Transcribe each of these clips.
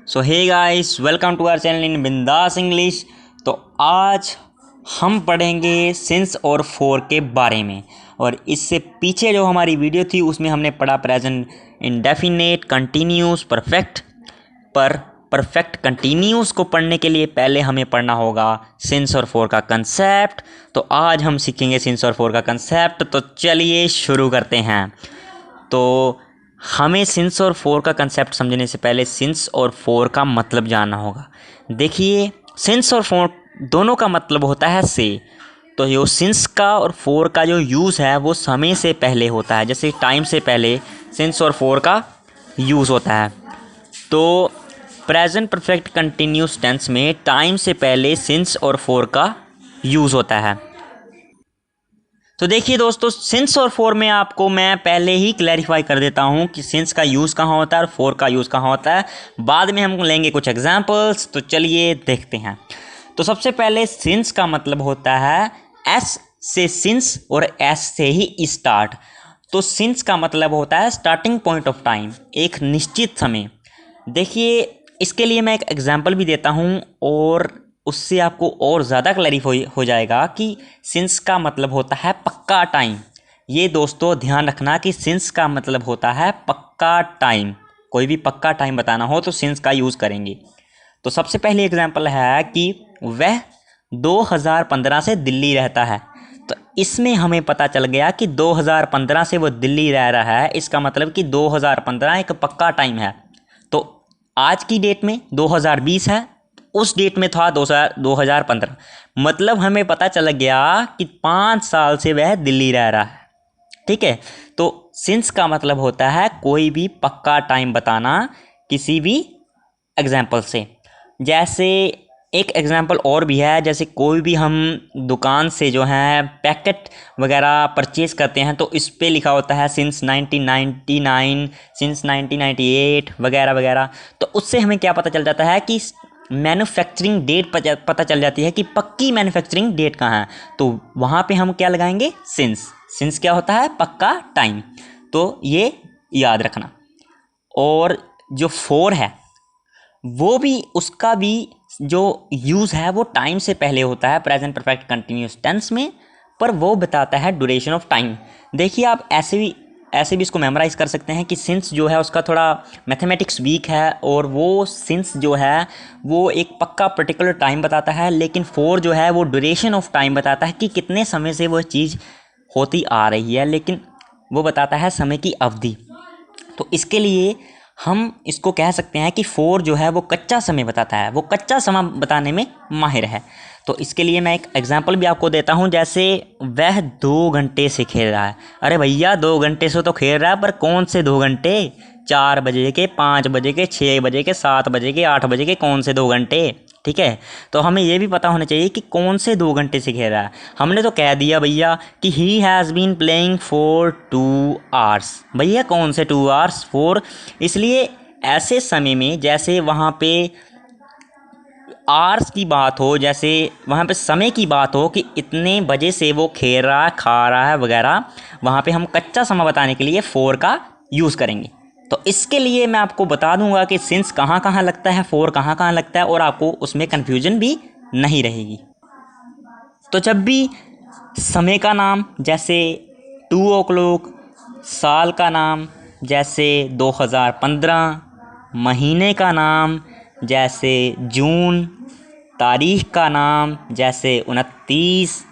So hey guys, welcome to our channel in Bindaas English. तो आज हम पढ़ेंगे सिंस और फॉर के बारे में। और इससे पीछे जो हमारी वीडियो थी उसमें हमने पढ़ा प्रेजेंट इंडेफिनेट, कंटिन्यूस, परफेक्ट। पर परफेक्ट कंटिन्यूस को पढ़ने के लिए पहले हमें पढ़ना होगा सिंस और फॉर का कंसेप्ट। तो आज हम सीखेंगे सिंस और फॉर का कंसेप्ट। तो चलिए शुरू करते हैं। तो हमें सिंस और फॉर का कंसेप्ट समझने से पहले सिंस और फॉर का मतलब जानना होगा। देखिए, सिंस और फॉर दोनों का मतलब होता है से। तो यो सिंस का और फॉर का जो यूज़ है वो समय से पहले होता है, जैसे टाइम से पहले सिंस और फॉर का यूज़ होता है। तो प्रेजेंट परफेक्ट कंटिन्यूस टेंस में टाइम से पहले सिंस और फॉर का यूज़ होता है। तो देखिए दोस्तों, सिंस और फॉर में आपको मैं पहले ही क्लैरिफाई कर देता हूँ कि सिंस का यूज़ कहाँ होता है और फॉर का यूज़ कहाँ होता है। बाद में हम लेंगे कुछ एग्जांपल्स। तो चलिए देखते हैं। तो सबसे पहले सिंस का मतलब होता है एस से सिंस और एस से ही स्टार्ट। तो सिंस का मतलब होता है स्टार्टिंग पॉइंट ऑफ टाइम, एक निश्चित समय। देखिए, इसके लिए मैं एक एग्जांपल भी देता हूँ और उससे आपको और ज़्यादा क्लैरिफाई हो जाएगा कि सिंस का मतलब होता है पक्का टाइम। ये दोस्तों ध्यान रखना कि सिंस का मतलब होता है पक्का टाइम। कोई भी पक्का टाइम बताना हो तो सिंस का यूज़ करेंगे। तो सबसे पहले एग्जांपल है कि वह 2015 से दिल्ली रहता है। तो इसमें हमें पता चल गया कि 2015 से वो दिल्ली रह रहा है। इसका मतलब कि 2015 एक पक्का टाइम है। तो आज की डेट में 2020 है, उस डेट में था 2015। मतलब हमें पता चल गया कि 5 साल से वह दिल्ली रह रहा है। ठीक है। तो सिंस का मतलब होता है कोई भी पक्का टाइम बताना किसी भी एग्जाम्पल से। जैसे एक एग्जाम्पल और भी है, जैसे कोई भी हम दुकान से जो है पैकेट वगैरह परचेज करते हैं तो इस पे लिखा होता है सिंस 1999, सिंस 1998 वगैरह वगैरह। तो उससे हमें क्या पता चल जाता है कि मैन्युफैक्चरिंग डेट पता चल जाती है कि पक्की मैन्युफैक्चरिंग डेट कहाँ है। तो वहाँ पे हम क्या लगाएंगे? सिंस। सिंस क्या होता है? पक्का टाइम। तो ये याद रखना। और जो फॉर है वो भी, उसका भी जो यूज़ है वो टाइम से पहले होता है प्रेजेंट परफेक्ट कंटिन्यूस टेंस में, पर वो बताता है ड्यूरेशन ऑफ टाइम। देखिए, आप ऐसे भी इसको मेमोराइज कर सकते हैं कि सिंस जो है उसका थोड़ा मैथमेटिक्स वीक है और वो सिंस जो है वो एक पक्का पर्टिकुलर टाइम बताता है, लेकिन फॉर जो है वो ड्यूरेशन ऑफ टाइम बताता है कि कितने समय से वो चीज़ होती आ रही है, लेकिन वो बताता है समय की अवधि। तो इसके लिए हम इसको कह सकते हैं कि फॉर जो है वो कच्चा समय बताता है, वो कच्चा समय बताने में माहिर है। तो इसके लिए मैं एक एग्जांपल भी आपको देता हूं। जैसे वह 2 घंटे से खेल रहा है। अरे भैया, 2 घंटे से तो खेल रहा है, पर कौन से 2 घंटे? 4 बजे के, 5 बजे के, 6 बजे के, 7 बजे के, 8 बजे के, कौन से 2 घंटे? ठीक है। तो हमें ये भी पता होना चाहिए कि कौन से 2 घंटे से खेल रहा है। हमने तो कह दिया भैया कि he has been playing for 2 hours. भैया कौन से 2 आवर्स? 4। इसलिए ऐसे समय में जैसे वहाँ पे आवर्स की बात हो, जैसे वहाँ पे समय की बात हो कि इतने बजे से वो खेल रहा है, खा रहा है वगैरह, वहाँ पे हम कच्चा समय बताने के लिए फॉर का यूज़ करेंगे। तो इसके लिए मैं आपको बता दूंगा कि सिंस कहाँ कहाँ लगता है, फॉर कहाँ कहाँ लगता है, और आपको उसमें कन्फ्यूजन भी नहीं रहेगी। तो जब भी समय का नाम जैसे 2 o'clock, साल का नाम जैसे 2015, महीने का नाम जैसे जून, तारीख का नाम जैसे 29,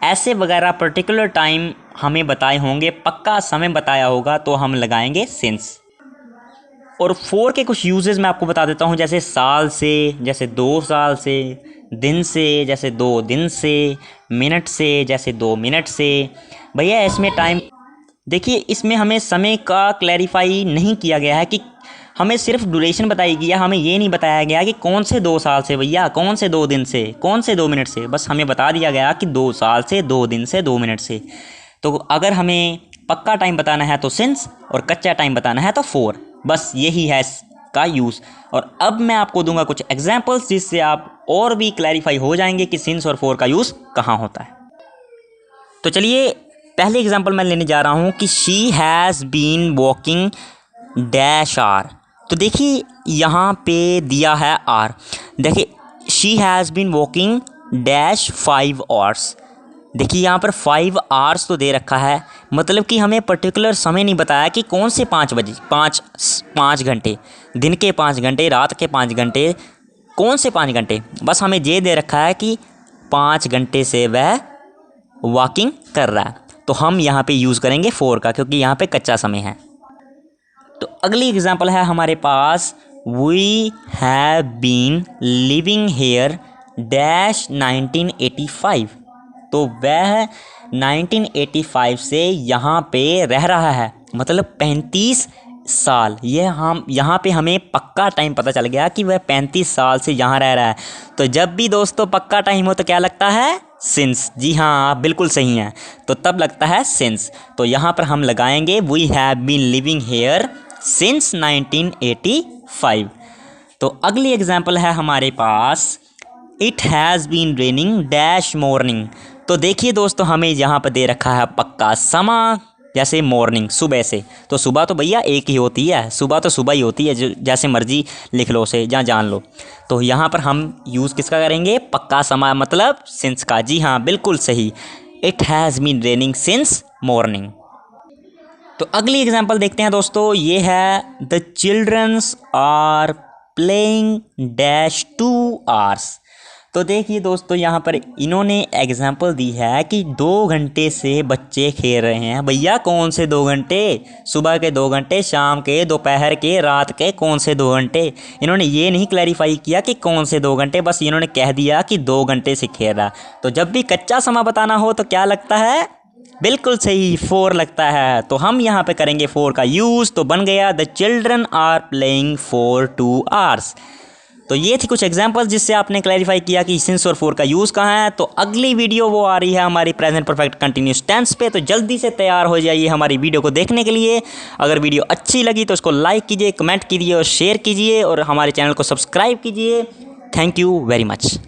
ऐसे वगैरह पर्टिकुलर टाइम हमें बताए होंगे, पक्का समय बताया होगा, तो हम लगाएंगे सिंस। और फॉर के कुछ यूजेस मैं आपको बता देता हूँ। जैसे साल से, जैसे 2 साल से, दिन से, जैसे 2 दिन से, मिनट से, जैसे 2 मिनट से। भैया इसमें टाइम, देखिए इसमें हमें समय का क्लैरिफाई नहीं किया गया है कि हमें सिर्फ ड्यूरेशन बताई गई है। हमें ये नहीं बताया गया कि कौन से 2 साल से भैया, कौन से 2 दिन से, कौन से 2 मिनट से। बस हमें बता दिया गया कि 2 साल से, 2 दिन से, 2 मिनट से। तो अगर हमें पक्का टाइम बताना है तो सिंस, और कच्चा टाइम बताना है तो फॉर। बस यही है इसका यूज़। और अब मैं आपको दूंगा कुछ एग्जांपल्स जिससे आप और भी क्लैरिफाई हो जाएंगे कि सिंस और फॉर का यूज़ कहाँ होता है। तो चलिए पहले एग्जांपल मैं लेने जा रहा हूँ कि she has been walking dash R. तो देखिए यहाँ पे दिया है आर, देखिए she has been walking dash 5 hours. देखिए यहाँ पर 5 आवर्स तो दे रखा है, मतलब कि हमें पर्टिकुलर समय नहीं बताया कि कौन से 5 बजे, 5 घंटे, दिन के 5 घंटे, रात के 5 घंटे, कौन से 5 घंटे, बस हमें ये दे रखा है कि 5 घंटे से वह वॉकिंग कर रहा है। तो हम यहाँ पे यूज़ करेंगे 4 का, क्योंकि यहाँ पे कच्चा समय है। तो अगली एग्जांपल है हमारे पास, we have been living here dash 1985। तो वह 1985 से यहाँ पे रह रहा है, मतलब 35 साल। ये हम यहाँ पे हमें पक्का टाइम पता चल गया कि वह 35 साल से यहाँ रह रहा है। तो जब भी दोस्तों पक्का टाइम हो तो क्या लगता है, सिंस। जी हाँ, आप बिल्कुल सही हैं, तो तब लगता है सिंस। तो यहाँ पर हम लगाएंगे we have been living here since 1985। तो अगली एग्जाम्पल है हमारे पास, it has been raining dash morning. तो देखिए दोस्तों हमें यहाँ पर दे रखा है पक्का समय, जैसे मॉर्निंग, सुबह से। तो सुबह तो भैया एक ही होती है, सुबह तो सुबह ही होती है, जैसे मर्जी लिख लो उसे, जहाँ जान लो। तो यहाँ पर हम यूज़ किसका करेंगे, पक्का समय, मतलब सिंस का। जी हाँ, बिल्कुल सही, it has been raining since morning. तो अगली एग्जांपल देखते हैं दोस्तों, ये है the childrens are playing dash 2 hours. तो देखिए दोस्तों यहाँ पर इन्होंने एग्जांपल दी है कि 2 घंटे से बच्चे खेल रहे हैं। भैया कौन से 2 घंटे, सुबह के 2 घंटे, शाम के, दोपहर के, रात के, कौन से 2 घंटे। इन्होंने ये नहीं क्लैरिफाई किया कि कौन से 2 घंटे, बस इन्होंने कह दिया कि 2 घंटे से खेल रहा। तो जब भी कच्चा समय बताना हो तो क्या लगता है, बिल्कुल सही, 4 लगता है। तो हम यहाँ पे करेंगे 4 का यूज़। तो बन गया the children are playing for 2 hours. तो ये थी कुछ एग्जांपल्स जिससे आपने क्लैरिफाई किया कि सिंस और 4 का यूज़ कहाँ है। तो अगली वीडियो वो आ रही है हमारी प्रेजेंट परफेक्ट कंटिन्यूस टेंस पे, तो जल्दी से तैयार हो जाइए हमारी वीडियो को देखने के लिए। अगर वीडियो अच्छी लगी तो उसको लाइक कीजिए, कमेंट कीजिए और शेयर कीजिए, और हमारे चैनल को सब्सक्राइब कीजिए। Thank you very much.